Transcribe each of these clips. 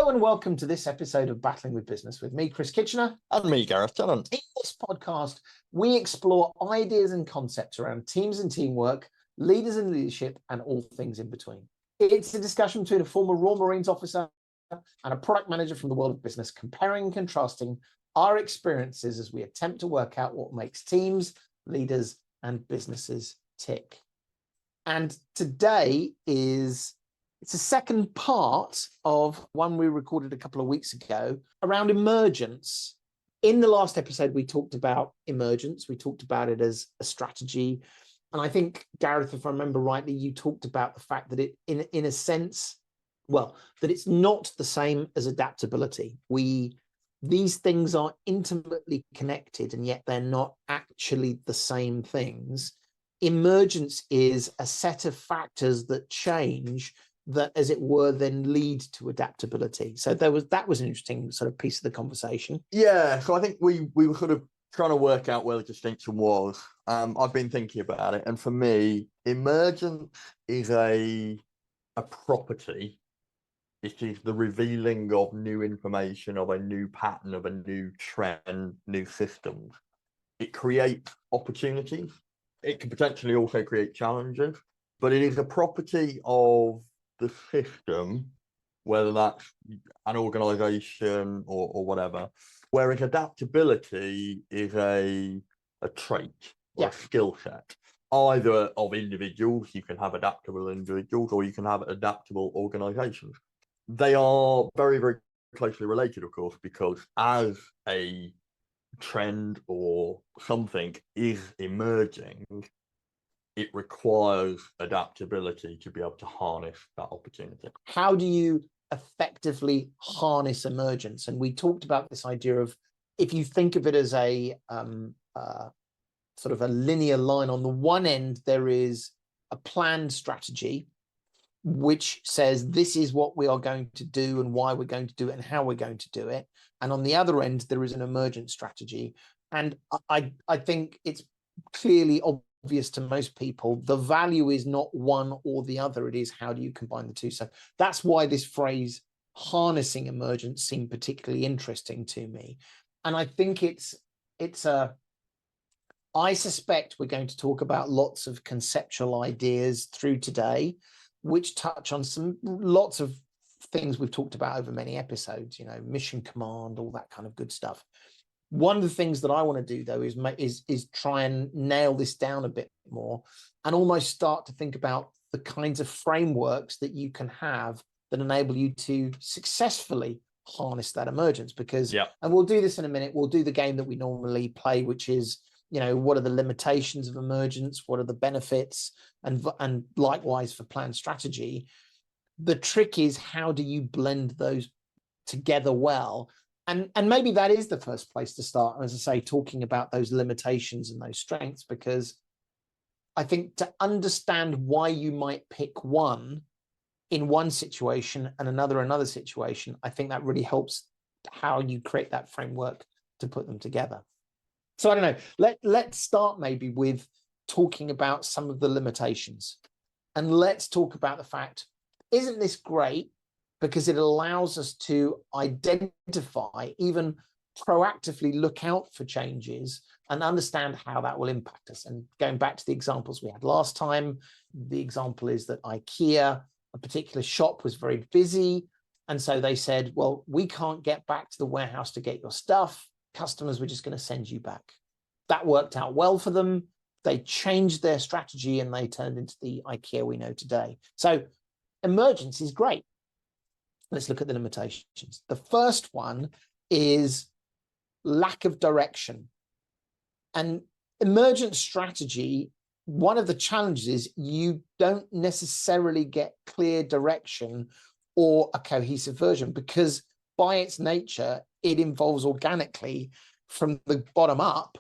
Hello and welcome to this episode of Battling with Business with me, Chris Kitchener. And me, Gareth Tennant. In this podcast, we explore ideas and concepts around teams and teamwork, leaders and leadership, and all things in between. It's a discussion between a former Royal Marines officer and a product manager from the world of business, comparing and contrasting our experiences as we attempt to work out what makes teams, leaders, and businesses tick. And today it's a second part of one we recorded a couple of weeks ago around emergence. In the last episode, we talked about emergence. We talked about it as a strategy. And I think, Gareth, if I remember rightly, you talked about the fact that it, in a sense, that it's not the same as adaptability. These things are intimately connected, and yet they're not actually the same things. Emergence is a set of factors that change, that, as it were, then lead to adaptability. So that was an interesting sort of piece of the conversation. Yeah, so I think we were sort of trying to work out where the distinction was. I've been thinking about it, and for me, emergence is a property. It is the revealing of new information, of a new pattern, of a new trend, new systems. It creates opportunities. It can potentially also create challenges, but it is a property of the system, whether that's an organization or whatever, whereas adaptability is a trait or a skill set, either of individuals. You can have adaptable individuals, or you can have adaptable organizations. They are very, very closely related, of course, because as a trend or something is emerging, it requires adaptability to be able to harness that opportunity. How do you effectively harness emergence? And we talked about this idea of, if you think of it as a sort of a linear line, on the one end, there is a planned strategy, which says this is what we are going to do and why we're going to do it and how we're going to do it. And on the other end, there is an emergent strategy. And I think it's clearly obvious to most people, the value is not one or the other. It is, how do you combine the two? So that's why this phrase harnessing emergence seemed particularly interesting to me. And I think I suspect we're going to talk about lots of conceptual ideas through today, which touch on lots of things we've talked about over many episodes, mission command, all that kind of good stuff. One of the things that I want to do, though, is try and nail this down a bit more and almost start to think about the kinds of frameworks that you can have that enable you to successfully harness that emergence. Because, and we'll do this in a minute, we'll do the game that we normally play, which is, what are the limitations of emergence? What are the benefits? And likewise for planned strategy. The trick is, how do you blend those together well? And maybe that is the first place to start, as I say, talking about those limitations and those strengths, because I think to understand why you might pick one in one situation and another situation, I think that really helps how you create that framework to put them together. So I don't know, let's start maybe with talking about some of the limitations. And let's talk about the fact, isn't this great? Because it allows us to identify, even proactively look out for changes and understand how that will impact us. And going back to the examples we had last time, the example is that IKEA, a particular shop, was very busy. And so they said, well, we can't get back to the warehouse to get your stuff. Customers were just going to send you back. That worked out well for them. They changed their strategy and they turned into the IKEA we know today. So emergence is great. Let's look at the limitations. The first one is lack of direction. And emergent strategy, one of the challenges is you don't necessarily get clear direction or a cohesive version, because by its nature, it involves organically from the bottom up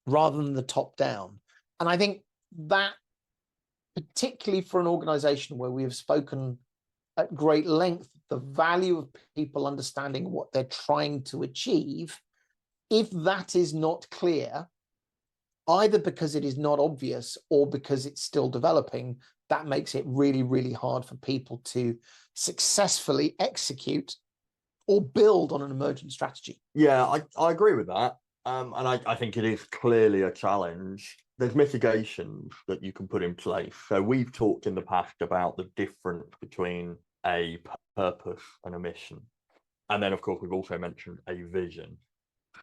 rather than the top down. And I think that, particularly for an organization where we have spoken at great length, the value of people understanding what they're trying to achieve, if that is not clear, either because it is not obvious or because it's still developing, that makes it really, really hard for people to successfully execute or build on an emergent strategy? Yeah, I agree with that. And I think it is clearly a challenge. There's mitigations that you can put in place. So we've talked in the past about the difference between a purpose and a mission. And then, of course, we've also mentioned a vision.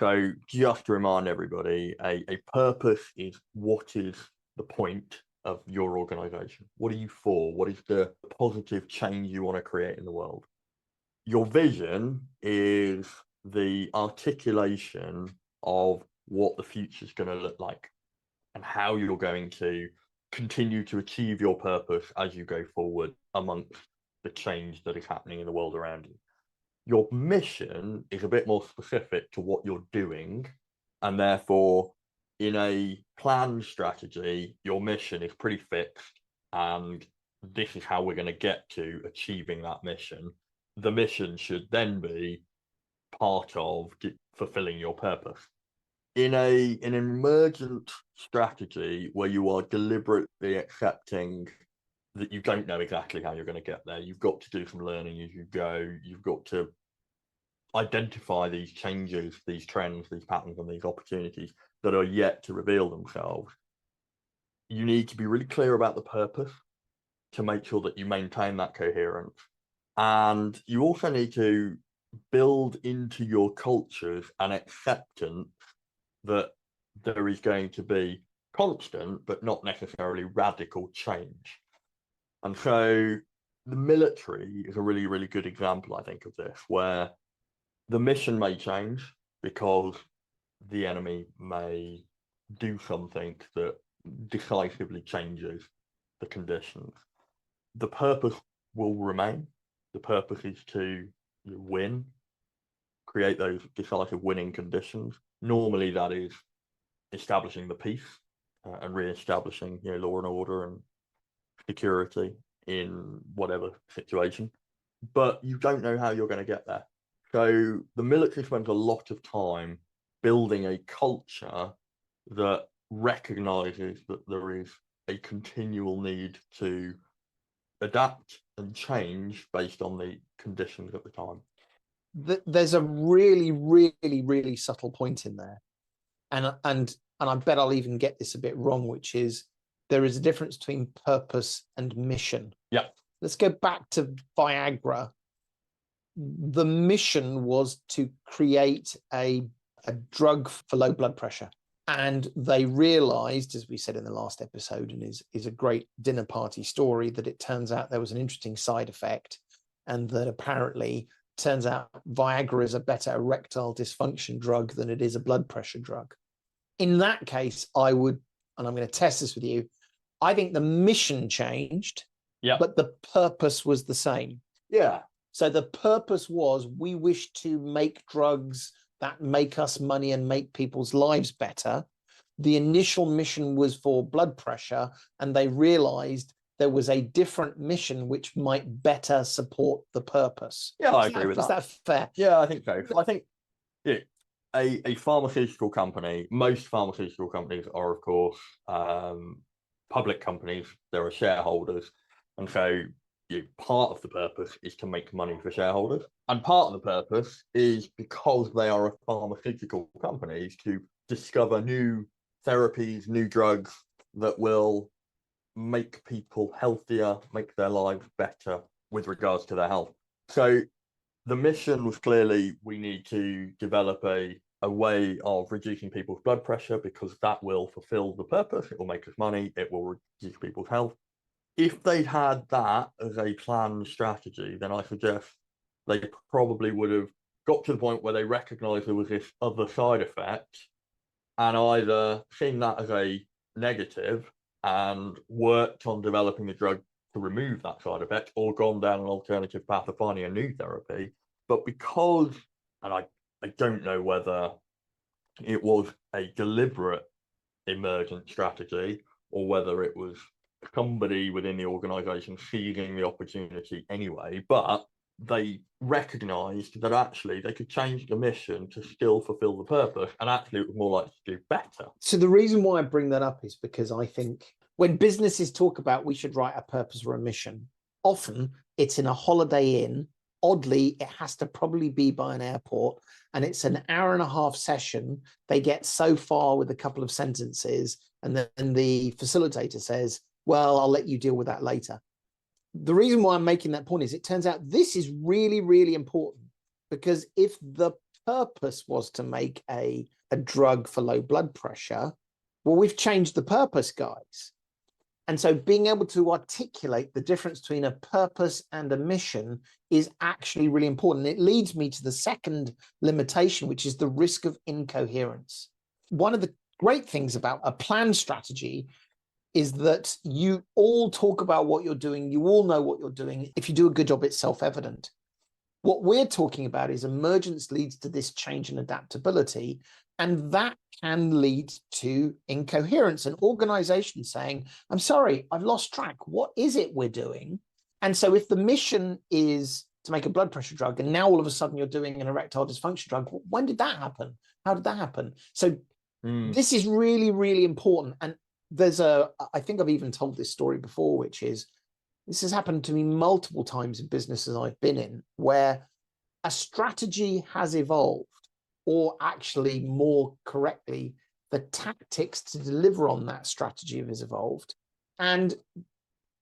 So just to remind everybody, a purpose is what is the point of your organization? What are you for? What is the positive change you want to create in the world? Your vision is the articulation of what the future is going to look like and how you're going to continue to achieve your purpose as you go forward amongst the change that is happening in the world around you. Your mission is a bit more specific to what you're doing, and therefore in a planned strategy your mission is pretty fixed, and this is how we're going to get to achieving that mission. The mission should then be part of fulfilling your purpose. In an emergent strategy where you are deliberately accepting that you don't know exactly how you're going to get there, you've got to do some learning as you go, you've got to identify these changes, these trends, these patterns, and these opportunities that are yet to reveal themselves. You need to be really clear about the purpose to make sure that you maintain that coherence. And you also need to build into your cultures an acceptance that there is going to be constant, but not necessarily radical change. And so the military is a really, really good example, I think, of this, where the mission may change because the enemy may do something that decisively changes the conditions. The purpose will remain. The purpose is to win, create those decisive winning conditions. Normally that is establishing the peace and re-establishing law and order and security in whatever situation. But you don't know how you're going to get there. So the military spends a lot of time building a culture that recognizes that there is a continual need to adapt and change based on the conditions at the time. There's a really, really, really subtle point in there. And I bet I'll even get this a bit wrong, which is there is a difference between purpose and mission. Yeah. Let's go back to Viagra. The mission was to create a drug for low blood pressure. And they realized, as we said in the last episode, and is a great dinner party story, that it turns out there was an interesting side effect, and that apparently turns out Viagra is a better erectile dysfunction drug than it is a blood pressure drug. In that case, I would, and I'm going to test this with you, I think the mission changed, but the purpose was the same. Yeah. So the purpose was, we wish to make drugs that make us money and make people's lives better. The initial mission was for blood pressure, and they realized there was a different mission which might better support the purpose. Yeah, I agree with that. Is that fair? Yeah, I think so. I think a pharmaceutical company, most pharmaceutical companies are, of course, public companies. There are shareholders. And so part of the purpose is to make money for shareholders. And part of the purpose is, because they are a pharmaceutical company, to discover new therapies, new drugs that will make people healthier, make their lives better with regards to their health. So the mission was clearly, we need to develop a way of reducing people's blood pressure, because that will fulfill the purpose. It will make us money. It will reduce people's health. If they'd had that as a planned strategy, then I suggest they probably would have got to the point where they recognized there was this other side effect, and either seen that as a negative and worked on developing the drug to remove that side effect, or gone down an alternative path of finding a new therapy. But because, and I don't know whether it was a deliberate emergent strategy or whether it was somebody within the organization seizing the opportunity anyway, but they recognized that actually they could change the mission to still fulfill the purpose, and actually it was more likely to do better. So the reason why I bring that up is because I think when businesses talk about we should write a purpose or a mission, often it's in a Holiday Inn oddly, it has to probably be by an airport, and it's an hour-and-a-half session. They get so far with a couple of sentences, and then the facilitator says, well, I'll let you deal with that later. The reason why I'm making that point is it turns out this is really, really important, because if the purpose was to make a drug for low blood pressure, well, we've changed the purpose, guys. And so being able to articulate the difference between a purpose and a mission is actually really important. It leads me to the second limitation, which is the risk of incoherence. One of the great things about a planned strategy is that you all talk about what you're doing. You all know what you're doing. If you do a good job, it's self-evident. What we're talking about is emergence leads to this change and adaptability, and that can lead to incoherence, an organization saying, I'm sorry, I've lost track. What is it we're doing? And so if the mission is to make a blood pressure drug, and now all of a sudden you're doing an erectile dysfunction drug, when did that happen? How did that happen? So this is really, really important. And I think I've even told this story before, which is, this has happened to me multiple times in businesses I've been in, where a strategy has evolved, or actually more correctly, the tactics to deliver on that strategy has evolved. And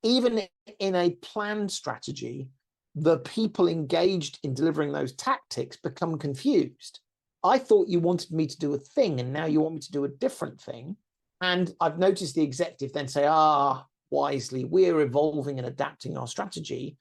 even in a planned strategy, the people engaged in delivering those tactics become confused. I thought you wanted me to do a thing, and now you want me to do a different thing. And I've noticed the executive then say, wisely, we're evolving and adapting our strategy.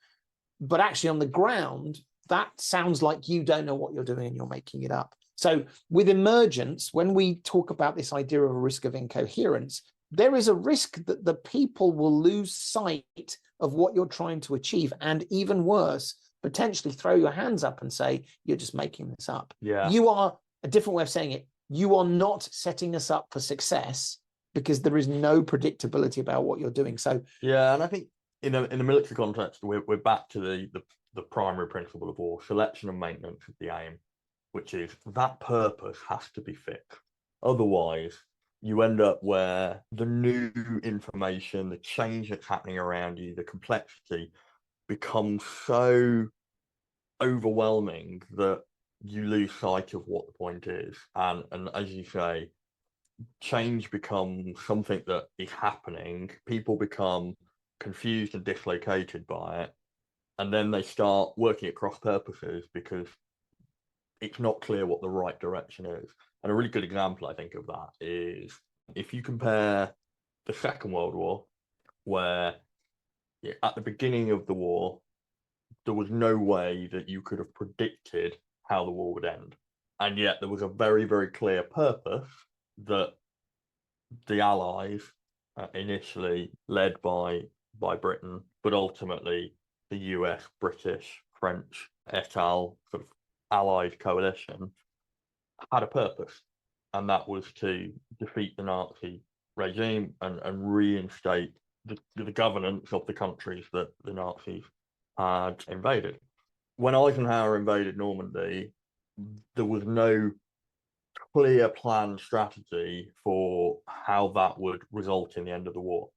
But actually on the ground, that sounds like you don't know what you're doing and you're making it up. So with emergence, when we talk about this idea of a risk of incoherence, there is a risk that the people will lose sight of what you're trying to achieve, and even worse, potentially throw your hands up and say, you're just making this up. Yeah. You are, a different way of saying it, you are not setting us up for success, because there is no predictability about what you're doing. So yeah, and I think in a military context, we're back to the primary principle of war: selection and maintenance of the aim, which is that purpose has to be fixed. Otherwise, you end up where the new information, the change that's happening around you, the complexity becomes so overwhelming that you lose sight of what the point is. And as you say, change becomes something that is happening. People become confused and dislocated by it. And then they start working at cross purposes because it's not clear what the right direction is. And a really good example, I think, of that is if you compare the Second World War, where at the beginning of the war, there was no way that you could have predicted how the war would end. And yet there was a very, very clear purpose that the Allies, initially led by Britain, but ultimately the US, British, French, et al., sort of Allied coalition, had a purpose. And that was to defeat the Nazi regime and reinstate the governance of the countries that the Nazis had invaded. When Eisenhower invaded Normandy, there was no clear planned strategy for how that would result in the end of the war.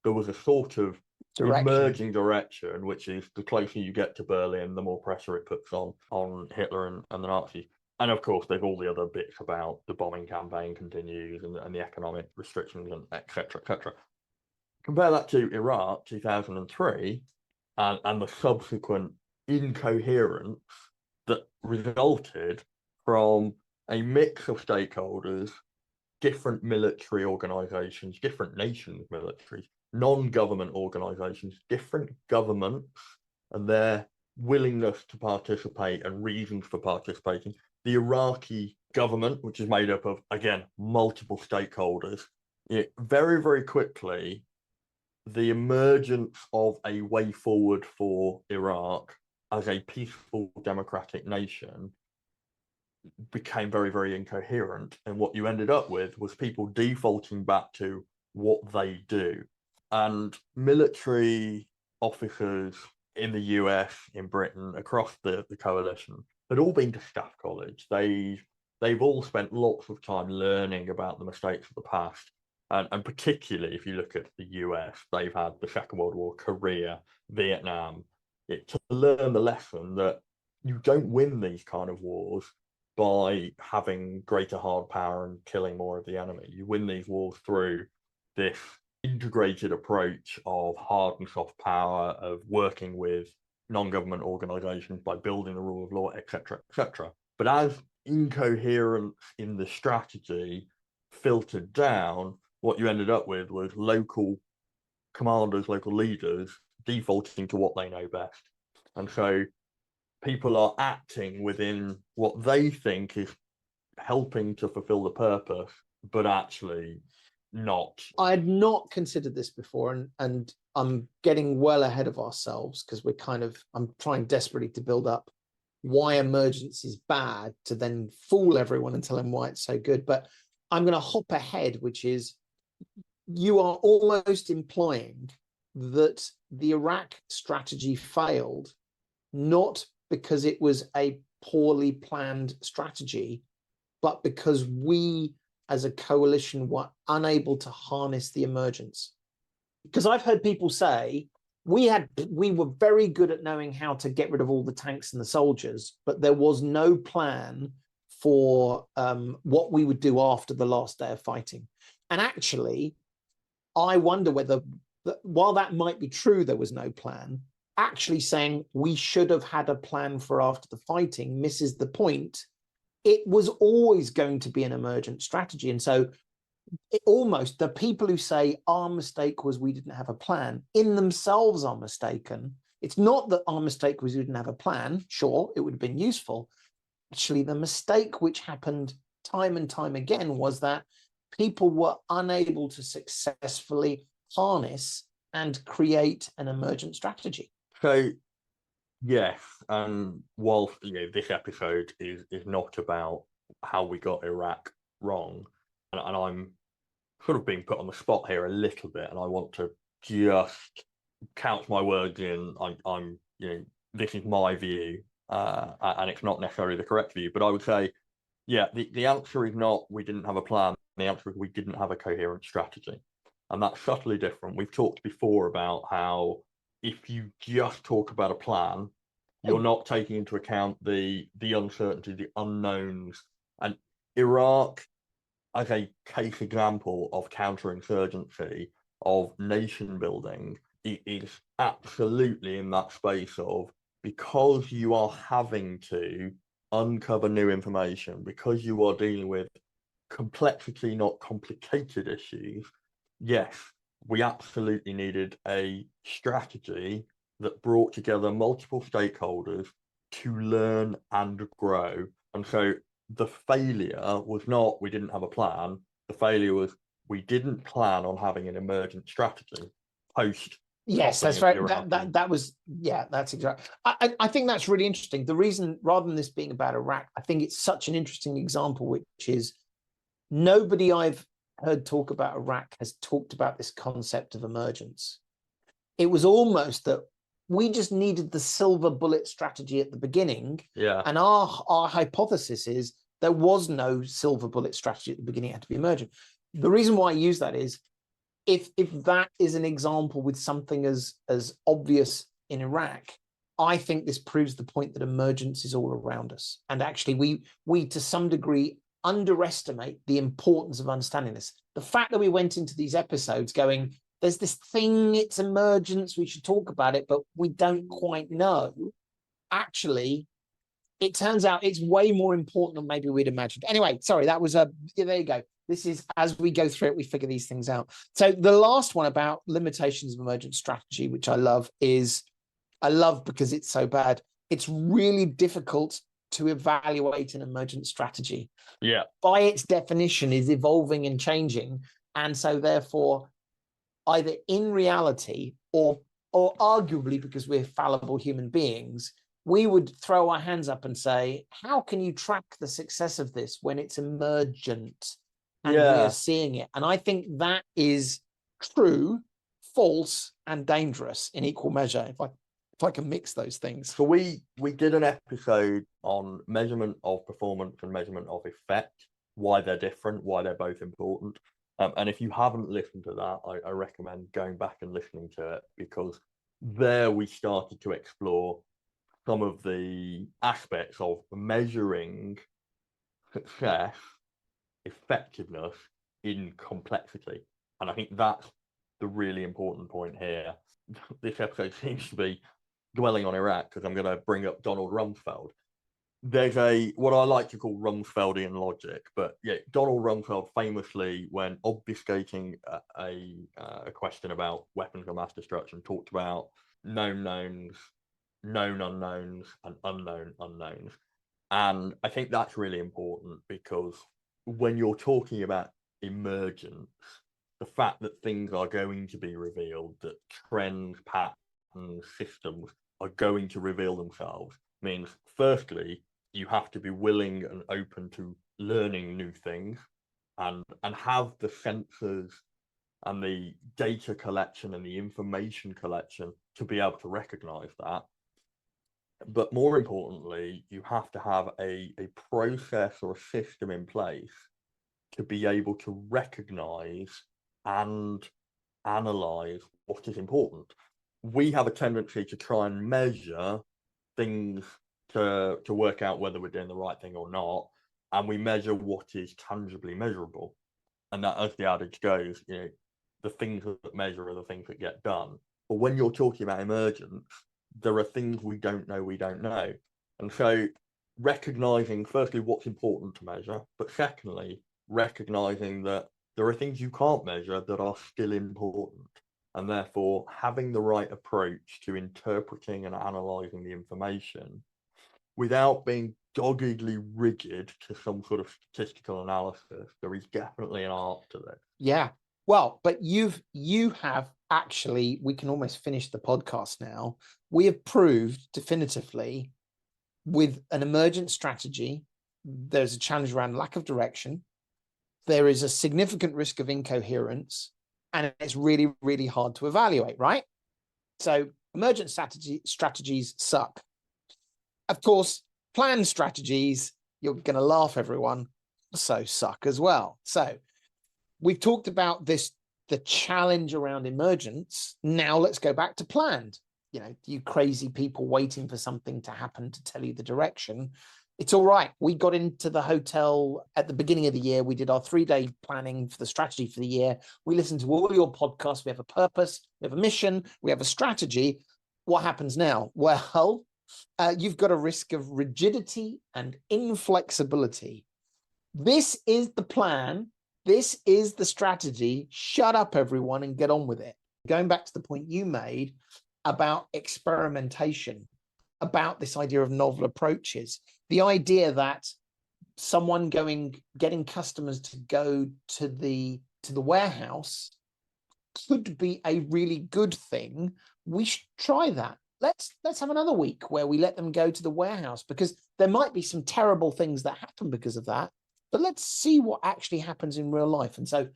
There was a sort of emerging direction, which is the closer you get to Berlin, the more pressure it puts on Hitler and the Nazis. And of course, there's all the other bits about the bombing campaign continues and the economic restrictions and et cetera, et cetera. Compare that to Iraq 2003 and the subsequent incoherence that resulted from a mix of stakeholders, different military organizations, different nations' militaries, non-government organizations, different governments, and their willingness to participate and reasons for participating. The Iraqi government, which is made up of, again, multiple stakeholders, very, very quickly, the emergence of a way forward for Iraq as a peaceful democratic nation became very, very incoherent. And what you ended up with was people defaulting back to what they do. And military officers in the US, in Britain, across the coalition, had all been to staff college. They've all spent lots of time learning about the mistakes of the past. And particularly if you look at the US, they've had the Second World War, Korea, Vietnam, to learn the lesson that you don't win these kind of wars by having greater hard power and killing more of the enemy. You win these wars through this integrated approach of hard and soft power, of working with non-government organizations by building the rule of law, etc., etc. But as incoherence in the strategy filtered down, what you ended up with was local commanders, local leaders defaulting to what they know best. And so people are acting within what they think is helping to fulfill the purpose, but actually not. I had not considered this before, and I'm getting well ahead of ourselves because I'm trying desperately to build up why emergence is bad to then fool everyone and tell them why it's so good. But I'm going to hop ahead, which is you are almost implying that the Iraq strategy failed, not because it was a poorly planned strategy, but because we as a coalition were unable to harness the emergence. Because I've heard people say we were very good at knowing how to get rid of all the tanks and the soldiers, but there was no plan for what we would do after the last day of fighting. And actually, I wonder whether, while that might be true, there was no plan, actually saying we should have had a plan for after the fighting misses the point. It was always going to be an emergent strategy. And so almost the people who say our mistake was we didn't have a plan in themselves are mistaken. It's not that our mistake was we didn't have a plan. Sure, it would have been useful. Actually, the mistake which happened time and time again was that people were unable to successfully harness and create an emergent strategy. So, yes, and whilst this episode is not about how we got Iraq wrong, and I'm sort of being put on the spot here a little bit, and I want to just couch my words in. I'm this is my view, and it's not necessarily the correct view, but I would say, yeah, the answer is not we didn't have a plan. The answer is we didn't have a coherent strategy, and that's subtly different. We've talked before about how if you just talk about a plan, you're not taking into account the uncertainty, the unknowns, and Iraq as a case example of counterinsurgency, of nation building, it is absolutely in that space of, because you are having to uncover new information, because you are dealing with complexity, not complicated issues. Yes, we absolutely needed a strategy that brought together multiple stakeholders to learn and grow. And so the failure was not we didn't have a plan. The failure was we didn't plan on having an emergent strategy post. Yes, that's right. That was, yeah, that's exactly. I think that's really interesting. The reason, rather than this being about Iraq, I think it's such an interesting example, which is nobody I've heard talk about Iraq has talked about this concept of emergence. It was almost that we just needed the silver bullet strategy at the beginning. Yeah. And our hypothesis is there was no silver bullet strategy at the beginning. It had to be emergent. The reason why I use that is if that is an example with something as obvious in Iraq, I think this proves the point that emergence is all around us. And actually, we to some degree underestimate the importance of understanding this. The fact that we went into these episodes going, there's this thing, it's emergence, we should talk about it, but we don't quite know. Actually, it turns out it's way more important than maybe we'd imagined. Anyway, sorry, that was there you go. This is, as we go through it, we figure these things out. So the last one about limitations of emergent strategy, which I love because it's so bad. It's really difficult to evaluate an emergent strategy. Yeah. By its definition is evolving and changing. And so therefore, either in reality or arguably because we're fallible human beings, we would throw our hands up and say, how can you track the success of this when it's emergent and we are seeing it? And I think that is true, false, and dangerous in equal measure, if I can mix those things. So we did an episode on measurement of performance and measurement of effect, why they're different, why they're both important. And if you haven't listened to that, I recommend going back and listening to it, because there we started to explore some of the aspects of measuring success, effectiveness in complexity. And I think that's the really important point here. This episode seems to be dwelling on Iraq because I'm going to bring up Donald Rumsfeld. There's what I like to call Rumsfeldian logic, but yeah, Donald Rumsfeld famously, when obfuscating a question about weapons of mass destruction, talked about known knowns, known unknowns, and unknown unknowns. And I think that's really important because when you're talking about emergence, the fact that things are going to be revealed, that trends, patterns, systems are going to reveal themselves, means firstly, you have to be willing and open to learning new things and have the sensors and the data collection and the information collection to be able to recognize that. But more importantly, you have to have a process or a system in place to be able to recognize and analyze what is important. We have a tendency to try and measure things to work out whether we're doing the right thing or not, and we measure what is tangibly measurable. And that, as the adage goes, the things that measure are the things that get done. But when you're talking about emergence, there are things we don't know. And so recognizing, firstly, what's important to measure, but secondly, recognizing that there are things you can't measure that are still important. And therefore, having the right approach to interpreting and analyzing the information without being doggedly rigid to some sort of statistical analysis, there is definitely an art to this. Yeah. Well, but you have actually, we can almost finish the podcast now. We have proved definitively with an emergent strategy, there's a challenge around lack of direction. There is a significant risk of incoherence, and it's really, really hard to evaluate, right? So emergent strategies suck. Of course, planned strategies, you're going to laugh, everyone, so suck as well. So we've talked about this, the challenge around emergence. Now let's go back to planned. You crazy people waiting for something to happen to tell you the direction. It's all right. We got into the hotel at the beginning of the year. We did our 3-day planning for the strategy for the year. We listened to all your podcasts. We have a purpose, we have a mission, we have a strategy. What happens now? Well, you've got a risk of rigidity and inflexibility. This is the plan. This is the strategy. Shut up, everyone, and get on with it. Going back to the point you made about experimentation, about this idea of novel approaches, the idea that someone getting customers to go to the warehouse could be a really good thing. We should try that. Let's have another week where we let them go to the warehouse, because there might be some terrible things that happen because of that. But let's see what actually happens in real life. And so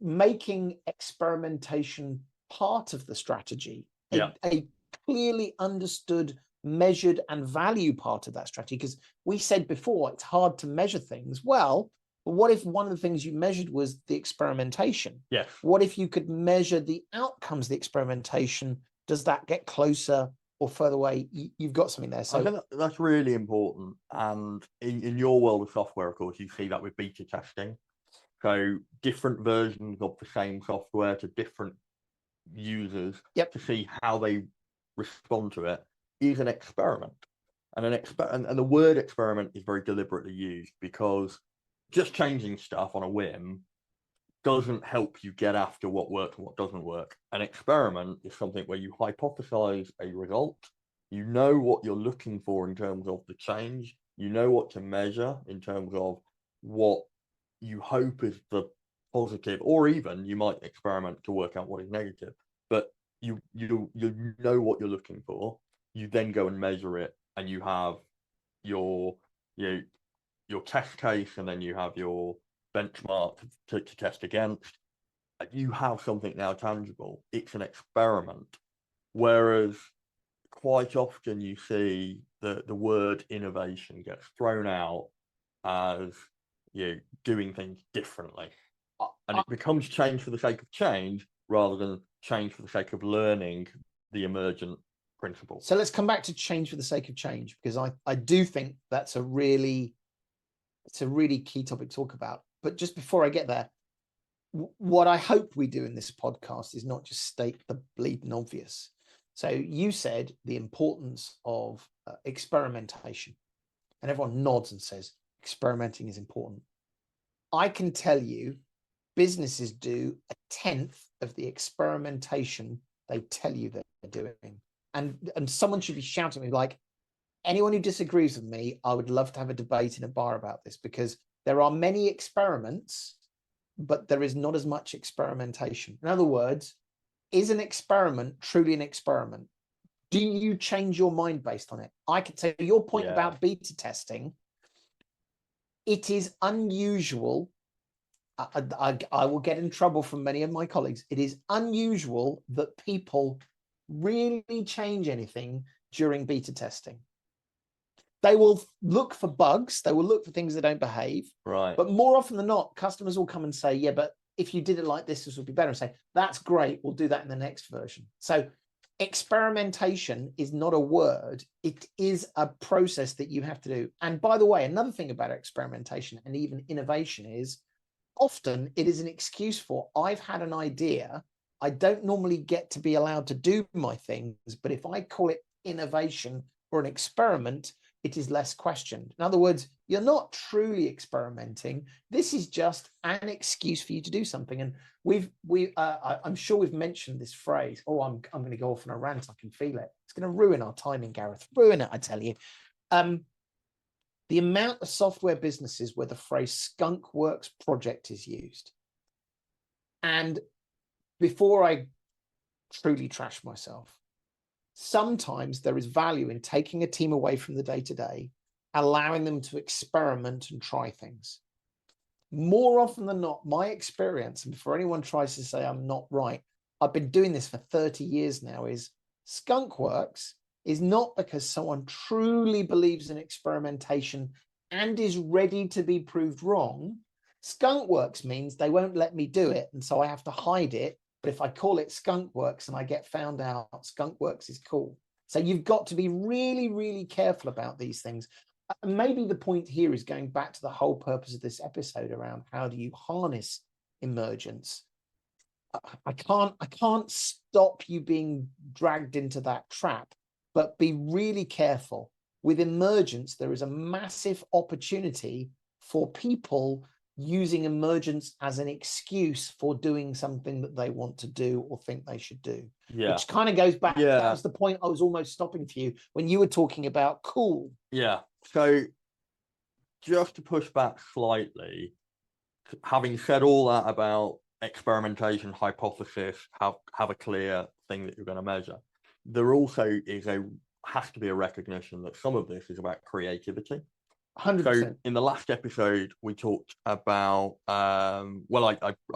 making experimentation part of the strategy, a clearly understood, measured and value part of that strategy, because we said before, it's hard to measure things. Well, what if one of the things you measured was the experimentation? Yes. What if you could measure the outcomes of the experimentation? Does that get closer or further away? You've got something there. So I think that's really important. And in your world of software, of course, you see that with beta testing. So different versions of the same software to different users to see how they respond to it is an experiment. And and the word experiment is very deliberately used, because just changing stuff on a whim doesn't help you get after what works and what doesn't work. An experiment is something where you hypothesize a result, you know what you're looking for in terms of the change, you know what to measure in terms of what you hope is the positive, or even you might experiment to work out what is negative, but you know what you're looking for. You then go and measure it, and you have your test case, and then you have your benchmark to test against. You have something now tangible. It's an experiment. Whereas quite often you see the word innovation gets thrown out as doing things differently. And it becomes change for the sake of change rather than change for the sake of learning the emergent principle. So let's come back to change for the sake of change, because I do think that's a really key topic to talk about. But just before I get there, what I hope we do in this podcast is not just state the bleeding obvious. So you said the importance of experimentation, and everyone nods and says experimenting is important. I can tell you businesses do 1/10 of the experimentation they tell you they're doing. And someone should be shouting at me like, anyone who disagrees with me, I would love to have a debate in a bar about this, because there are many experiments, but there is not as much experimentation. In other words, is an experiment truly an experiment? Do you change your mind based on it? I can tell you your point about beta testing. It is unusual. I will get in trouble from many of my colleagues. It is unusual that people really change anything during beta testing. They will look for bugs. They will look for things that don't behave. Right. But more often than not, customers will come and say, yeah, but if you did it like this would be better. And say, that's great. We'll do that in the next version. So experimentation is not a word. It is a process that you have to do. And by the way, another thing about experimentation and even innovation is often it is an excuse for, I've had an idea. I don't normally get to be allowed to do my things, but if I call it innovation or an experiment, it is less questioned. In other words, you're not truly experimenting. This is just an excuse for you to do something. And I'm sure we've mentioned this phrase. Oh, I'm going to go off on a rant. I can feel it. It's going to ruin our timing, Gareth. Ruin it, I tell you. The amount of software businesses where the phrase skunk works project is used. And before I truly trash myself, sometimes there is value in taking a team away from the day-to-day, allowing them to experiment and try things. More often than not, my experience, and before anyone tries to say I'm not right, I've been doing this for 30 years now, is skunk works is not because someone truly believes in experimentation and is ready to be proved wrong. Skunk works means they won't let me do it, and so I have to hide it. But if I call it skunk works and I get found out, skunk works is cool. So you've got to be really, really careful about these things. Maybe the point here is going back to the whole purpose of this episode around how do you harness emergence. I can't stop you being dragged into that trap, but be really careful. With emergence, there is a massive opportunity for people using emergence as an excuse for doing something that they want to do or think they should do. Yeah. Which kind of goes back. Yeah. That was the point I was almost stopping for you when you were talking about cool. Yeah. So just to push back slightly, having said all that about experimentation, hypothesis, have a clear thing that you're going to measure, there also has to be a recognition that some of this is about creativity. 100%. So in the last episode, we talked about, I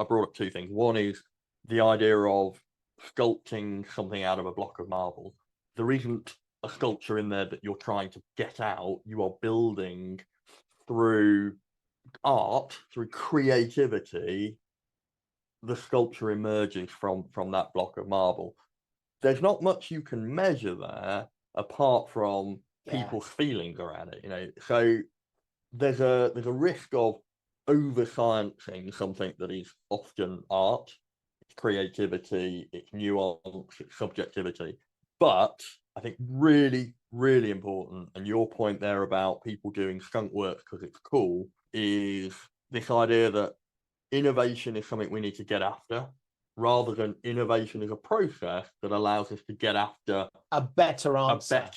brought up two things. One is the idea of sculpting something out of a block of marble. There isn't a sculpture in there that you're trying to get out. You are building through art, through creativity. The sculpture emerges from that block of marble. There's not much you can measure there apart from people's feelings around it, So there's a risk of over sciencing something that is often art, it's creativity, it's nuance, it's subjectivity. But I think really, really important, and your point there about people doing skunk work because it's cool, is this idea that innovation is something we need to get after, rather than innovation as a process that allows us to get after a better answer.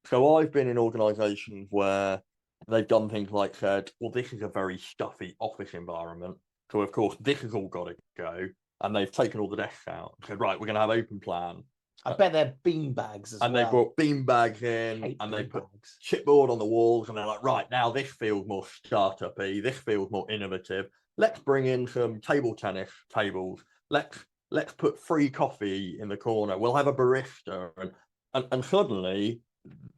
So I've been in organizations where they've done things like said, well, this is a very stuffy office environment. So of course, this has all got to go. And they've taken all the desks out and said, right, we're going to have open plan. I bet they're bean bags as well. And they brought bean bags in and they put chipboard on the walls. And they're like, right, now this feels more startup-y. This feels more innovative. Let's bring in some table tennis tables. Let's put free coffee in the corner. We'll have a barista. And suddenly,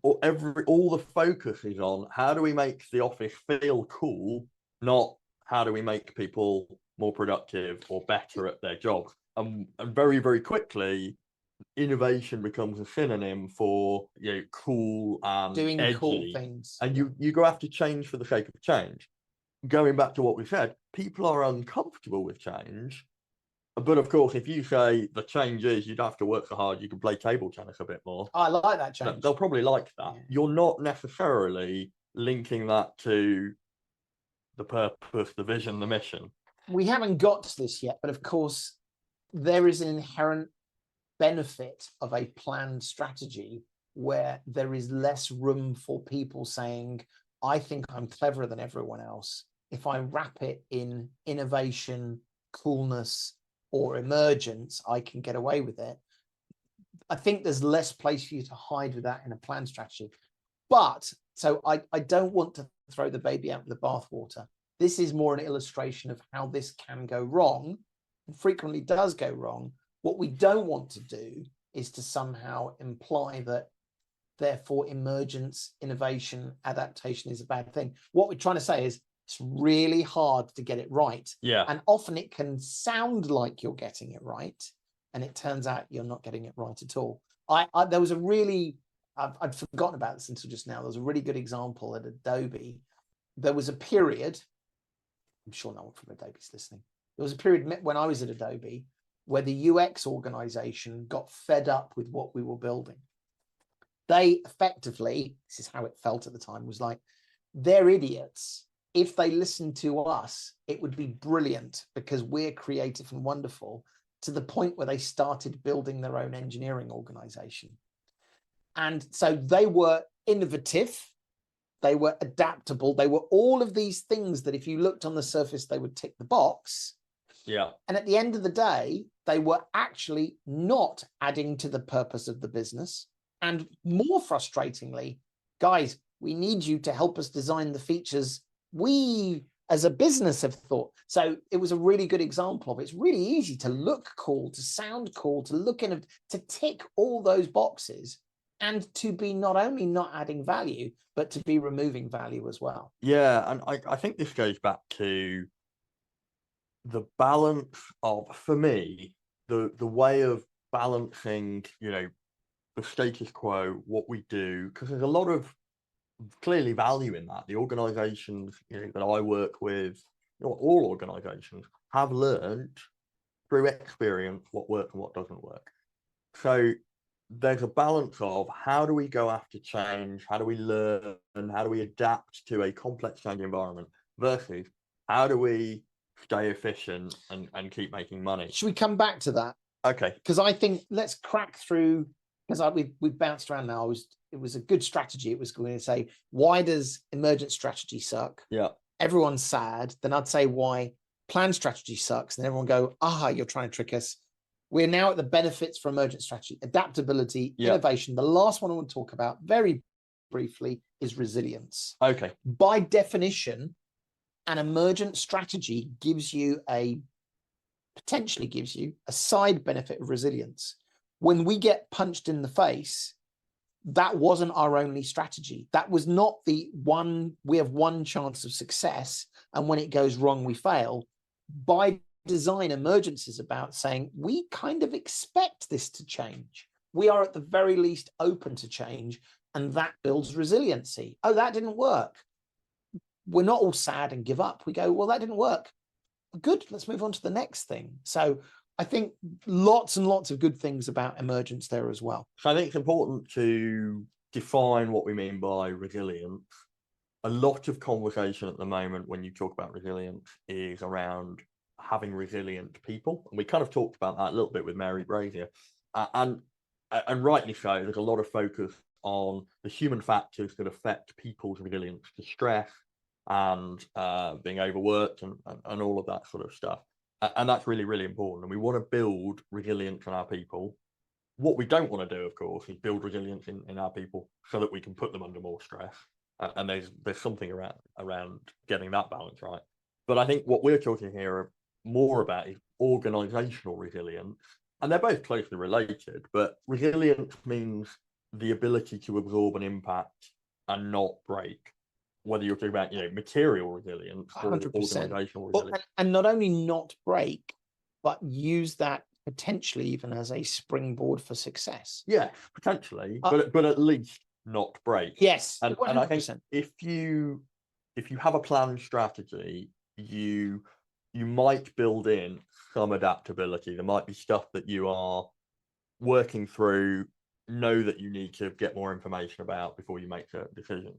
all the focus is on how do we make the office feel cool, not how do we make people more productive or better at their jobs. And very, very quickly, innovation becomes a synonym for, cool and Doing cool edgy, things. and you go after change for the sake of change. Going back to what we said, people are uncomfortable with change. But of course, if you say the change is you'd have to work so hard, you can play table tennis a bit more. I like that change. They'll probably like that. Yeah. You're not necessarily linking that to the purpose, the vision, the mission. We haven't got to this yet, but of course, there is an inherent benefit of a planned strategy where there is less room for people saying, I think I'm cleverer than everyone else. If I wrap it in innovation, coolness, or emergence, I can get away with it. I think there's less place for you to hide with that in a planned strategy. But so I don't want to throw the baby out with the bathwater. This is more an illustration of how this can go wrong, and frequently does go wrong. What we don't want to do is to somehow imply that therefore emergence, innovation, adaptation is a bad thing. What we're trying to say is it's really hard to get it right. Yeah. And often it can sound like you're getting it right, and it turns out you're not getting it right at all. There was a really, I'd forgotten about this until just now. There was a really good example at Adobe. There was a period, I'm sure no one from Adobe's listening. There was a period when I was at Adobe where the UX organization got fed up with what we were building. They effectively, this is how it felt at the time, was like, they're idiots. If they listened to us, it would be brilliant because we're creative and wonderful, to the point where they started building their own engineering organization. And so they were innovative, they were adaptable, they were all of these things that if you looked on the surface, they would tick the box. Yeah. And at the end of the day, they were actually not adding to the purpose of the business. And more frustratingly, guys, we need you to help us design the features we as a business have thought. So it was a really good example of it. It's really easy to look cool, to sound cool, to look in, to tick all those boxes, and to be not only not adding value, but to be removing value as well. Yeah, and I think this goes back to the balance of, for me, the way of balancing, the status quo, what we do, because there's a lot of clearly value in that. The organizations that I work with, all organizations have learned through experience what works and what doesn't work. So there's a balance of how do we go after change, how do we learn, how do we adapt to a complex change environment, versus how do we stay efficient and keep making money. Should we come back to that? Okay. Because I think let's crack through, because we've bounced around now. It was a good strategy. It was going to say, why does emergent strategy suck? Yeah. Everyone's sad. Then I'd say why planned strategy sucks. And everyone go, you're trying to trick us. We're now at the benefits for emergent strategy, adaptability, innovation. The last one I want to talk about very briefly is resilience. Okay. By definition, an emergent strategy potentially gives you a side benefit of resilience. When we get punched in the face, that wasn't our only strategy. That was not the one, we have one chance of success, and when it goes wrong, we fail. By design, emergence is about saying, we kind of expect this to change. We are at the very least open to change, and that builds resiliency. Oh, that didn't work. We're not all sad and give up. We go, well, that didn't work. Good, let's move on to the next thing. So I think lots and lots of good things about emergence there as well. So I think it's important to define what we mean by resilience. A lot of conversation at the moment when you talk about resilience is around having resilient people. And we kind of talked about that a little bit with Mary Brazier. And rightly so, there's a lot of focus on the human factors that affect people's resilience to stress and being overworked and all of that sort of stuff. And that's really, really important. And we want to build resilience in our people. What we don't want to do, of course, is build resilience in our people so that we can put them under more stress. And there's something around getting that balance right. But I think what we're talking here more about is organizational resilience. And they're both closely related, but resilience means the ability to absorb an impact and not break. Whether you're talking about, material resilience or 100%. organizational resilience. And not only not break, but use that potentially even as a springboard for success. Yeah, potentially, but at least not break. Yes, and 100%. I think if you have a planned strategy, you might build in some adaptability. There might be stuff that you are working through, know that you need to get more information about before you make certain decisions.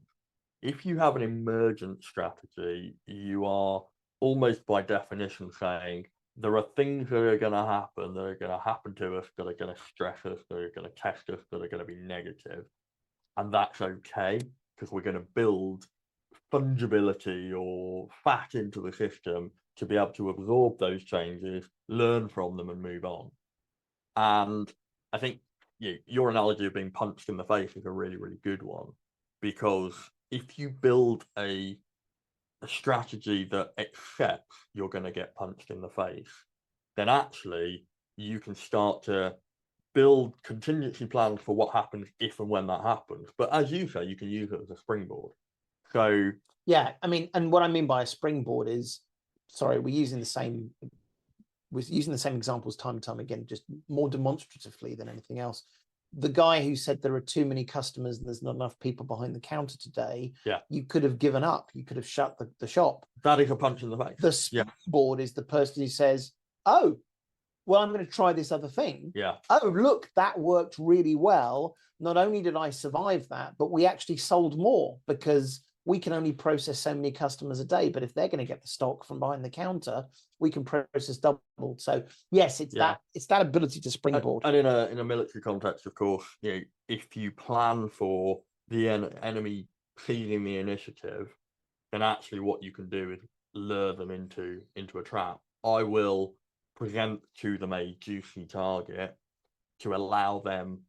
If you have an emergent strategy, you are almost by definition saying there are things that are going to happen to us, that are going to stress us, that are going to test us, that are going to be negative. And that's okay, because we're going to build fungibility or fat into the system to be able to absorb those changes, learn from them, and move on. And I think your analogy of being punched in the face is a really, really good one, because if you build a strategy that accepts you're going to get punched in the face, then actually you can start to build contingency plans for what happens if and when that happens. But as you say, you can use it as a springboard. So yeah, I mean, and what I mean by a springboard is, sorry, we're using the same examples time and time again, just more demonstratively than anything else. The guy who said there are too many customers and there's not enough people behind the counter today, you could have given up. You could have shut the shop. That is a punch in the face. The springboard is the person who says, oh, well, I'm going to try this other thing. Oh, look, that worked really well. Not only did I survive that, but we actually sold more, because we can only process so many customers a day. But if they're going to get the stock from behind the counter, we can process double. So yes, it's that ability to springboard. And in a military context, of course, if you plan for the enemy seizing the initiative, then actually what you can do is lure them into a trap. I will present to them a juicy target to allow them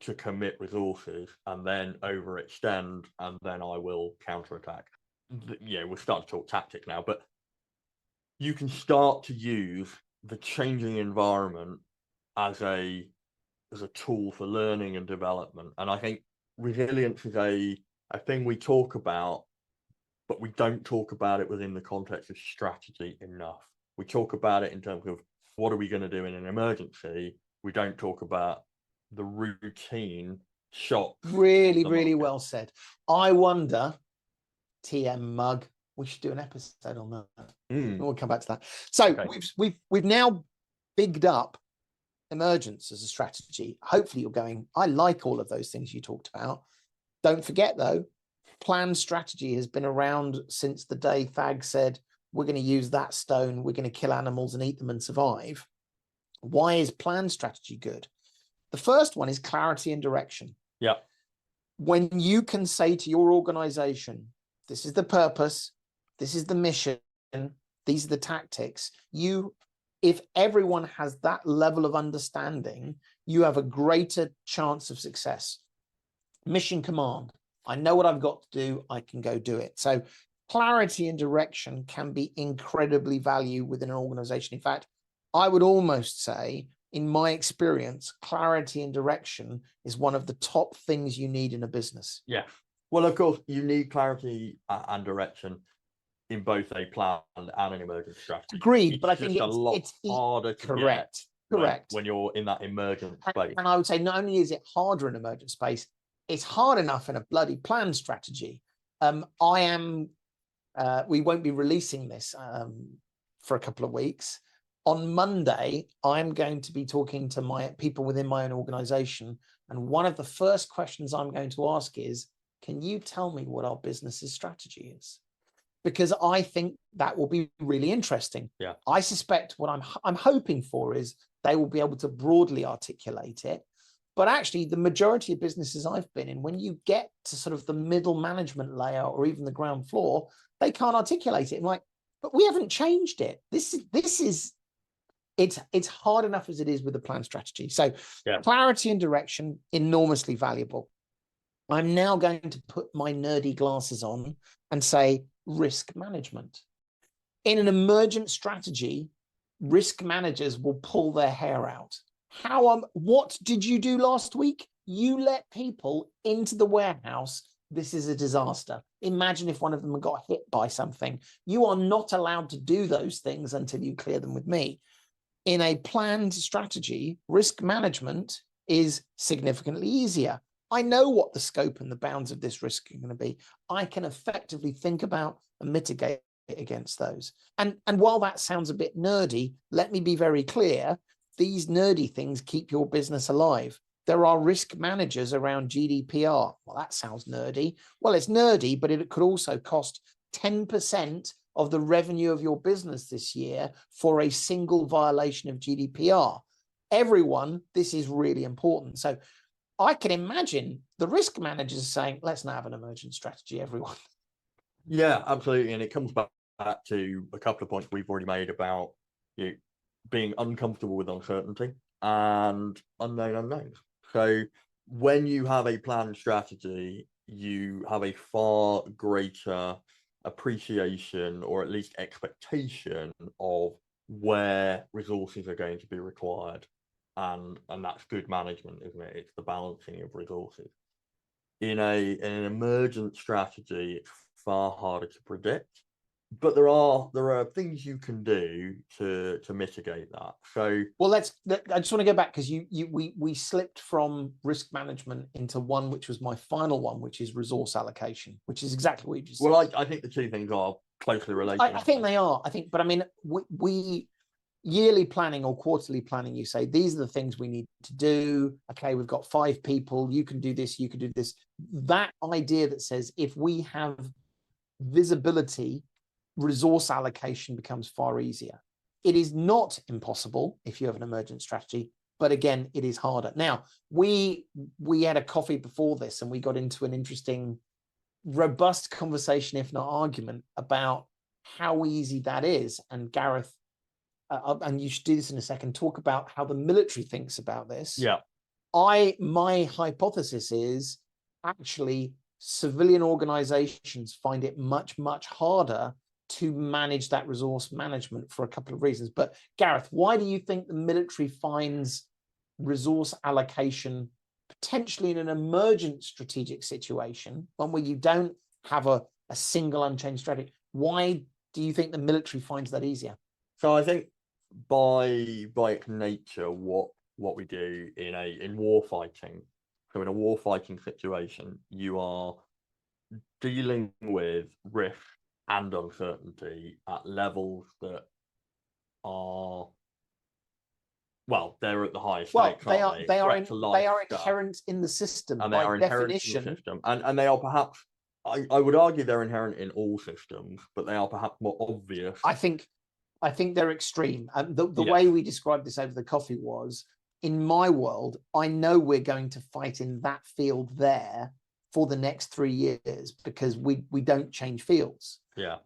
to commit resources and then overextend, and then I will counterattack. We're starting to talk tactics now, but you can start to use the changing environment as a tool for learning and development. And I think resilience is a thing we talk about, but we don't talk about it within the context of strategy enough. We talk about it in terms of what are we going to do in an emergency. We don't talk about the routine shocks. Really well said. I wonder, TM Mug, we should do an episode on that. We'll come back to that. So we've now bigged up emergence as a strategy. Hopefully you're going, I like all of those things you talked about. Don't forget though, planned strategy has been around since the day Thag said, we're going to use that stone, we're going to kill animals and eat them and survive. Why is planned strategy good? The first one is clarity and direction. When you can say to your organization, this is the purpose, this is the mission, these are the tactics, if everyone has that level of understanding, you have a greater chance of success. Mission command, I know what I've got to do, I can go do it. So clarity and direction can be incredibly valuable within an organization. In fact, I would almost say, in my experience, clarity and direction is one of the top things you need in a business. Well, of course, you need clarity and direction in both a planned and an emergent strategy. Agreed, but I think it's a lot harder to correct when you're in that emergent space. And I would say not only is it harder in emergent space, it's hard enough in a bloody planned strategy. We won't be releasing this for a couple of weeks. On Monday, I'm going to be talking to my people within my own organization. And one of the first questions I'm going to ask is, can you tell me what our business's strategy is? Because I think that will be really interesting. I suspect what I'm hoping for is they will be able to broadly articulate it. But actually, the majority of businesses I've been in, when you get to sort of the middle management layer or even the ground floor, they can't articulate it. I'm like, but we haven't changed it. It's hard enough as it is with the plan strategy. So clarity and direction, enormously valuable. I'm now going to put my nerdy glasses on and say risk management. In an emergent strategy, risk managers will pull their hair out. What did you do last week? You let people into the warehouse. This is a disaster. Imagine if one of them got hit by something. You are not allowed to do those things until you clear them with me. In a planned strategy, risk management is significantly easier. I know what the scope and the bounds of this risk are going to be. I can effectively think about and mitigate against those. And while that sounds a bit nerdy, let me be very clear. These nerdy things keep your business alive. There are risk managers around GDPR. Well, that sounds nerdy. Well, it's nerdy, but it could also cost 10% of the revenue of your business this year for a single violation of GDPR. Everyone, this is really important. So I can imagine the risk managers saying, let's now have an emergent strategy, everyone. Yeah, absolutely. And it comes back to a couple of points we've already made about being uncomfortable with uncertainty and unknown unknowns. So when you have a planned strategy, you have a far greater appreciation, or at least expectation, of where resources are going to be required. And that's good management, isn't it? It's the balancing of resources. In an emergent strategy, it's far harder to predict, but there are things you can do to mitigate that. So, well, I just want to go back, because we slipped from risk management into one which was my final one, which is resource allocation, which is exactly what you just said. Well, I think the two things are closely related. I think they are. But I mean, we yearly planning or quarterly planning, you say these are the things we need to do. Okay, we've got 5 people, you can do this, you can do this. That idea that says if we have visibility, resource allocation becomes far easier. It is not impossible if you have an emergent strategy, but again, it is harder. Now, we had a coffee before this and we got into an interesting, robust conversation, if not argument, about how easy that is. And Gareth, and you should do this in a second, talk about how the military thinks about this. Yeah. My hypothesis is actually civilian organizations find it much, much harder to manage that resource management for a couple of reasons. But Gareth, why do you think the military finds resource allocation potentially in an emergent strategic situation, one where you don't have a single unchanged strategy? Why do you think the military finds that easier? So I think by its nature, what we do in war fighting, so in a war fighting situation, you are dealing with risk and uncertainty at levels that are, well, they're at the highest stakes. They are inherent in the system, and they are inherent in the system, and they are perhaps, I would argue they're inherent in all systems, but they are perhaps more obvious. I think they're extreme. The way we described this over the coffee was, in my world, I know we're going to fight in that field there for the next 3 years because we don't change fields. Yeah.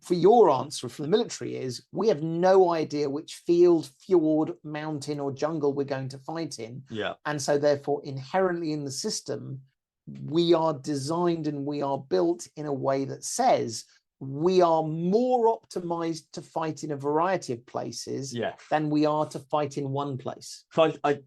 For your answer from the military is, we have no idea which field, fjord, mountain, or jungle we're going to fight in. Yeah. And so therefore, inherently in the system, we are designed and we are built in a way that says we are more optimized to fight in a variety of places than we are to fight in one place. So I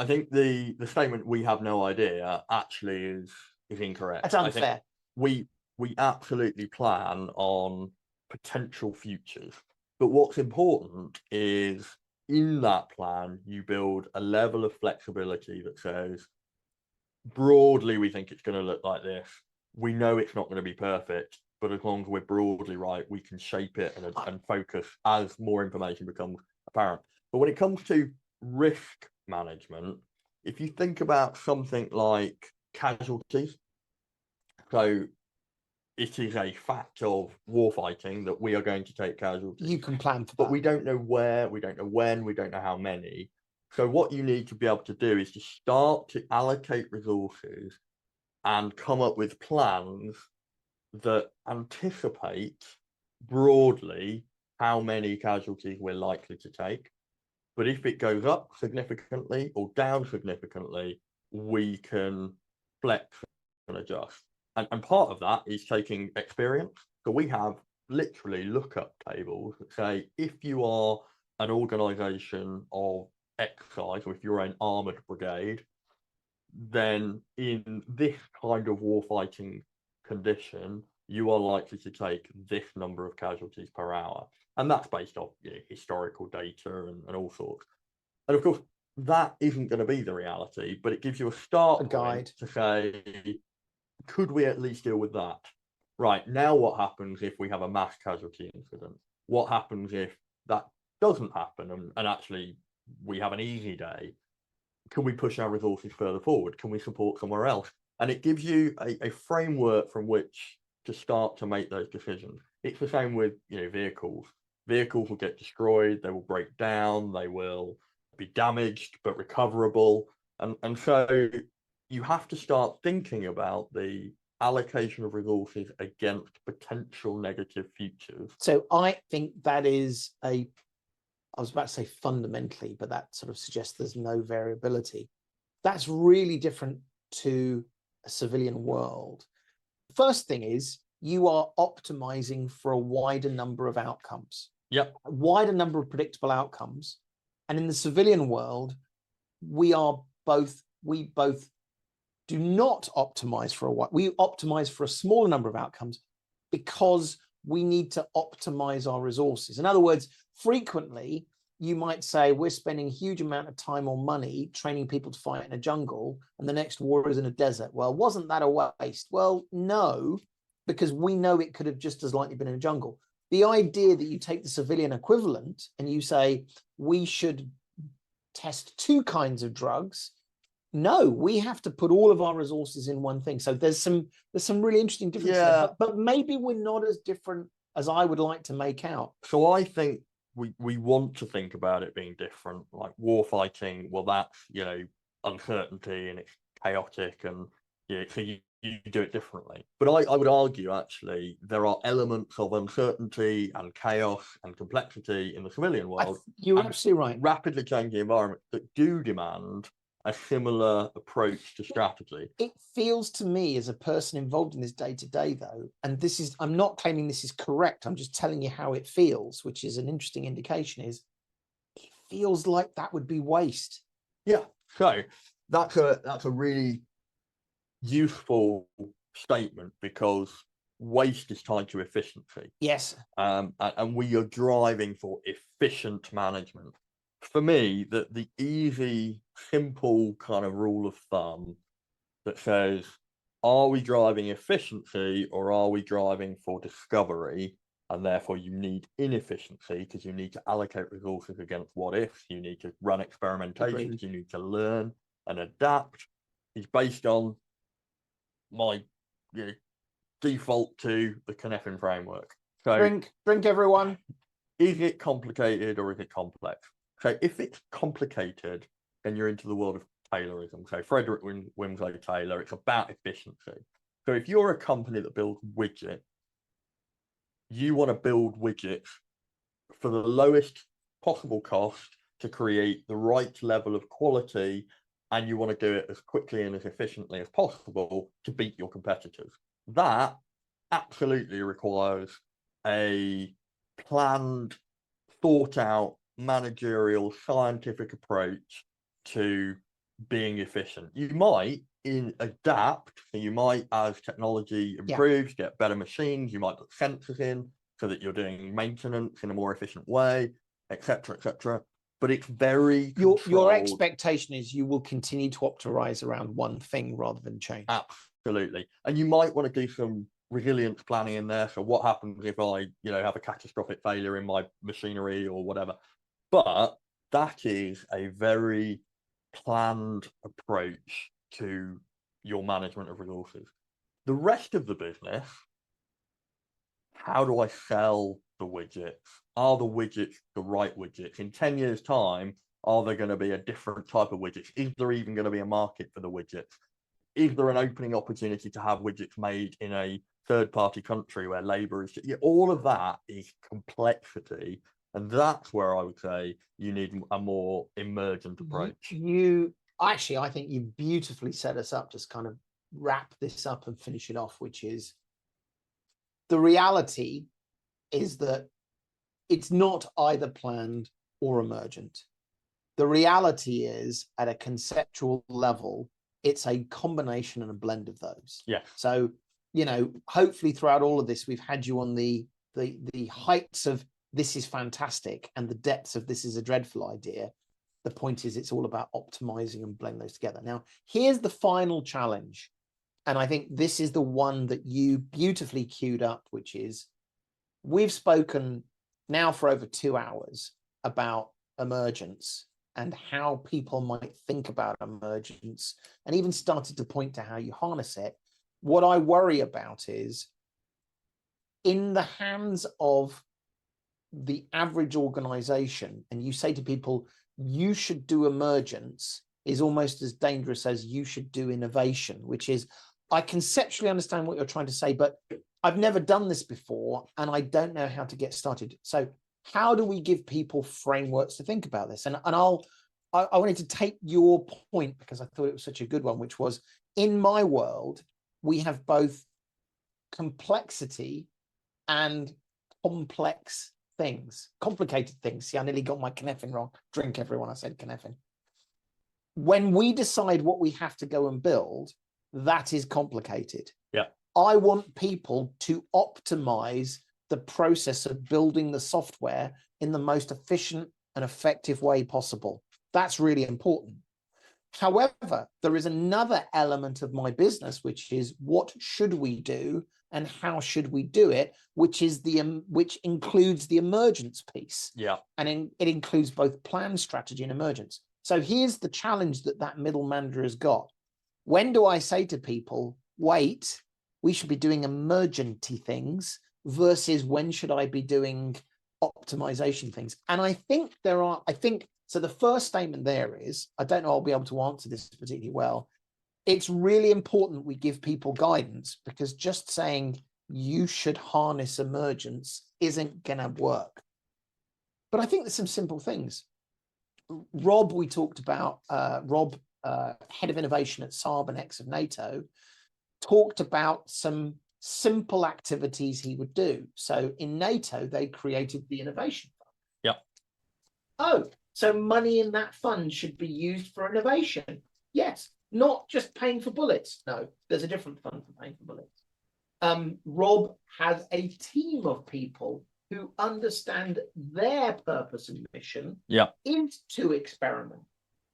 think the statement "we have no idea" actually is incorrect. That's unfair. We absolutely plan on potential futures, but what's important is in that plan you build a level of flexibility that says, broadly, we think it's going to look like this. We know it's not going to be perfect, but as long as we're broadly right, we can shape it and focus as more information becomes apparent. But when it comes to risk management, if you think about something like casualties, so it is a fact of warfighting that we are going to take casualties. You can plan for that. But we don't know where, we don't know when, we don't know how many. So what you need to be able to do is to start to allocate resources and come up with plans that anticipate broadly how many casualties we're likely to take. But if it goes up significantly or down significantly, we can flex and adjust. And part of that is taking experience. So we have literally lookup tables that say, if you are an organization of X size, or if you're an armored brigade, then in this kind of warfighting condition, you are likely to take this number of casualties per hour. And that's based off historical data and all sorts. And of course, that isn't going to be the reality, but it gives you a start guide to say, could we at least deal with that? Right, now what happens if we have a mass casualty incident? What happens if that doesn't happen and actually we have an easy day? Can we push our resources further forward? Can we support somewhere else? And it gives you a framework from which to start to make those decisions. It's the same with vehicles. Vehicles will get destroyed, they will break down, they will be damaged but recoverable. And so you have to start thinking about the allocation of resources against potential negative futures. So I think that is I was about to say fundamentally, but that sort of suggests there's no variability. That's really different to a civilian world. First thing is you are optimizing for a wider number of outcomes. Yep. A wider number of predictable outcomes. And in the civilian world, we both do not optimize for we optimize for a smaller number of outcomes because we need to optimize our resources. In other words, frequently you might say we're spending a huge amount of time or money training people to fight in a jungle and the next war is in a desert. Well, wasn't that a waste? Well, no, because we know it could have just as likely been in a jungle. The idea that you take the civilian equivalent and you say we should test two kinds of drugs, no, we have to put all of our resources in one thing. So there's some really interesting differences there, but maybe we're not as different as I would like to make out. So I think we want to think about it being different, like war fighting. Well, that's uncertainty and it's chaotic, and so you do it differently. But I would argue actually there are elements of uncertainty and chaos and complexity in the civilian world. You're absolutely right. Rapidly changing environment that do demand a similar approach to strategy. It feels to me, as a person involved in this day to day, though, and I'm not claiming this is correct, I'm just telling you how it feels, which is an interesting indication, is it feels like that would be waste. Yeah, so that's a really useful statement because waste is tied to efficiency. Yes. And we are driving for efficient management. For me, the easy, simple kind of rule of thumb that says, are we driving efficiency or are we driving for discovery? And therefore you need inefficiency because you need to allocate resources against what ifs, you need to run experimentations, Agreed. You need to learn and adapt, is based on my default to the Cynefin framework. So drink everyone. Is it complicated or is it complex? So if it's complicated, then you're into the world of Taylorism. So Frederick Winslow Taylor, it's about efficiency. So if you're a company that builds widgets, you want to build widgets for the lowest possible cost to create the right level of quality, and you want to do it as quickly and as efficiently as possible to beat your competitors. That absolutely requires a planned, thought out, managerial, scientific approach to being efficient. You might adapt, so you might, as technology improves, get better machines, you might put sensors in so that you're doing maintenance in a more efficient way, etc., etc. But it's very your expectation is you will continue to optimize around one thing rather than change. Absolutely. And you might want to do some resilience planning in there. So what happens if I have a catastrophic failure in my machinery or whatever? But that is a very planned approach to your management of resources. The rest of the business, how do I sell the widgets? Are the widgets the right widgets? In 10 years' time, are there going to be a different type of widgets? Is there even going to be a market for the widgets? Is there an opening opportunity to have widgets made in a third-party country where labor is... all of that is complexity. And that's where I would say you need a more emergent approach. I think you beautifully set us up to kind of wrap this up and finish it off, which is the reality is that it's not either planned or emergent. The reality is, at a conceptual level, it's a combination and a blend of those. Yeah. So, hopefully throughout all of this, we've had you on the heights of this is fantastic and the depths of this is a dreadful idea. The point is, it's all about optimizing and blending those together. Now, here's the final challenge. And I think this is the one that you beautifully queued up, which is, we've spoken now for over 2 hours about emergence and how people might think about emergence, and even started to point to how you harness it. What I worry about is, in the hands of the average organization, and you say to people, you should do emergence, is almost as dangerous as you should do innovation, which is, I conceptually understand what you're trying to say, but I've never done this before and I don't know how to get started. So how do we give people frameworks to think about this? And I wanted to take your point, because I thought it was such a good one, which was, in my world, we have both complexity and complex things, complicated things. See, I nearly got my Kneffin wrong. Drink, everyone, I said Kneffin. When we decide what we have to go and build, that is complicated. Yeah. I want people to optimize the process of building the software in the most efficient and effective way possible. That's really important. However, there is another element of my business, which is, what should we do and how should we do it, which is which includes the emergence piece. Yeah. And it includes both plan, strategy, and emergence. So here's the challenge that middle manager has got. When do I say to people, wait, we should be doing emergenty things, versus when should I be doing optimization things? And I think so the first statement there is, I don't know I'll be able to answer this particularly well. It's really important we give people guidance, because just saying you should harness emergence isn't going to work. But I think there's some simple things. Rob, we talked about, head of innovation at Saab and ex of NATO, talked about some simple activities he would do. So in NATO, they created the innovation fund. Yeah. Oh, so money in that fund should be used for innovation. Yes, not just paying for bullets. No, there's a different fund for paying for bullets. Rob has a team of people who understand their purpose and mission, Yeah, is to experiment.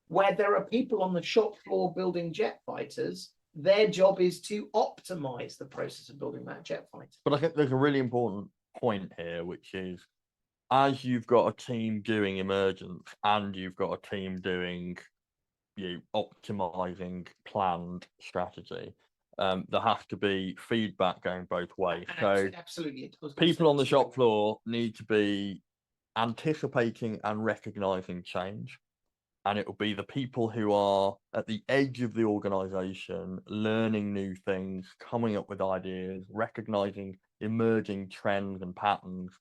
Where there are people on the shop floor building jet fighters, their job is to optimize the process of building that jet fighter. but I think there's a really important point here, which is, as you've got a team doing emergence and you've got a team doing optimizing planned strategy, there has to be feedback going both ways. So absolutely, people on the shop floor need to be anticipating and recognizing change, and it will be the people who are at the edge of the organization, learning new things, coming up with ideas, recognizing emerging trends and patterns,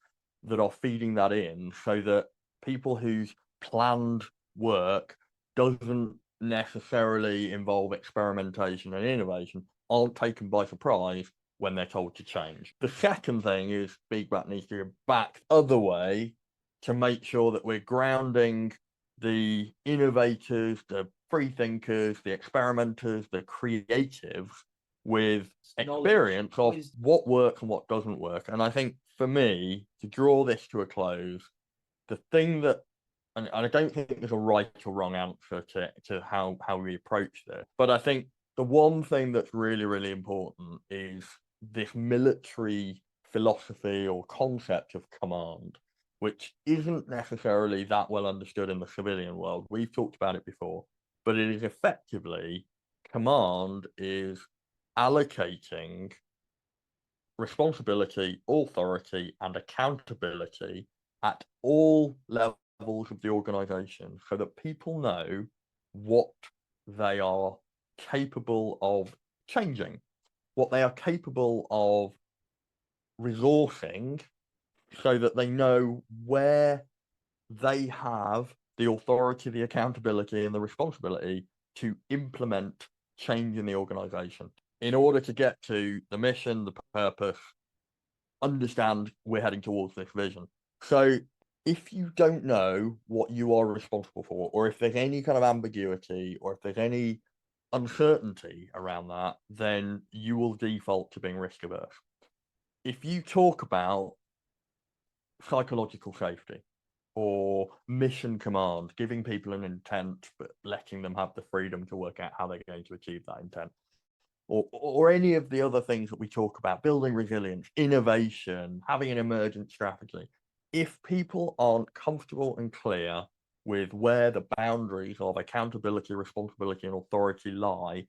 that are feeding that in, so that people whose planned work doesn't necessarily involve experimentation and innovation aren't taken by surprise when they're told to change. The second thing is, feedback needs to go back the other way to make sure that we're grounding the innovators, the free thinkers, the experimenters, the creatives with experience of what works and what doesn't work. And I think, for me, to draw this to a close, the thing that, and I don't think there's a right or wrong answer to how we approach this, but I think the one thing that's really, really important is this military philosophy or concept of command, which isn't necessarily that well understood in the civilian world. We've talked about it before, but it is effectively, command is allocating responsibility, authority, and accountability at all levels of the organization, so that people know what they are capable of changing, what they are capable of resourcing, so that they know where they have the authority, the accountability, and the responsibility to implement change in the organization in order to get to the mission, the purpose, understand we're heading towards this vision. So if you don't know what you are responsible for, or if there's any kind of ambiguity, or if there's any uncertainty around that, then you will default to being risk averse. If you talk about psychological safety or mission command, giving people an intent, but letting them have the freedom to work out how they're going to achieve that intent. Or any of the other things that we talk about, building resilience, innovation, having an emergent strategy. If people aren't comfortable and clear with where the boundaries of accountability, responsibility, and authority lie,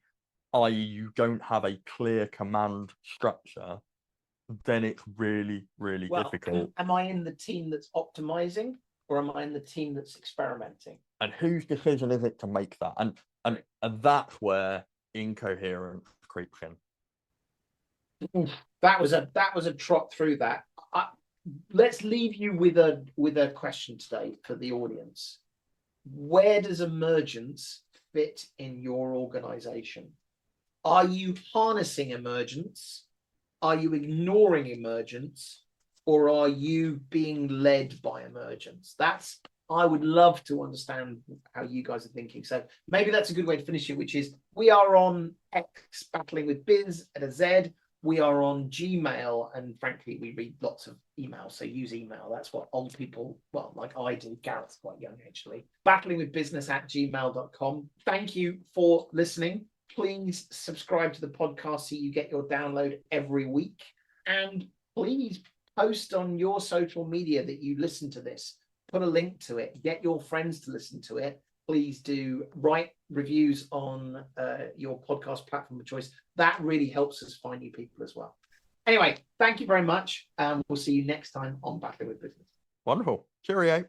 i.e., you don't have a clear command structure, then it's really, really difficult. Am I in the team that's optimizing, or am I in the team that's experimenting? And whose decision is it to make that? And that's where incoherence creeps in. That was a trot through that. Let's leave you with a question today for the audience. Where does emergence fit in your organization? Are you harnessing emergence? Are you ignoring emergence? Or are you being led by emergence? I would love to understand how you guys are thinking. So maybe that's a good way to finish it, which is we are on X, Battling with Biz at a Z. We are on Gmail, and frankly, we read lots of emails, so use email. That's what old people, well, like I do. Gareth's quite young, actually. battlingwithbusiness@gmail.com. Thank you for listening. Please subscribe to the podcast so you get your download every week. And please post on your social media that you listen to this. Put a link to it. Get your friends to listen to it. Please do write reviews on your podcast platform of choice. That really helps us find new people as well. Anyway, thank you very much. We'll see you next time on Battling with Business. Wonderful. Cheerio.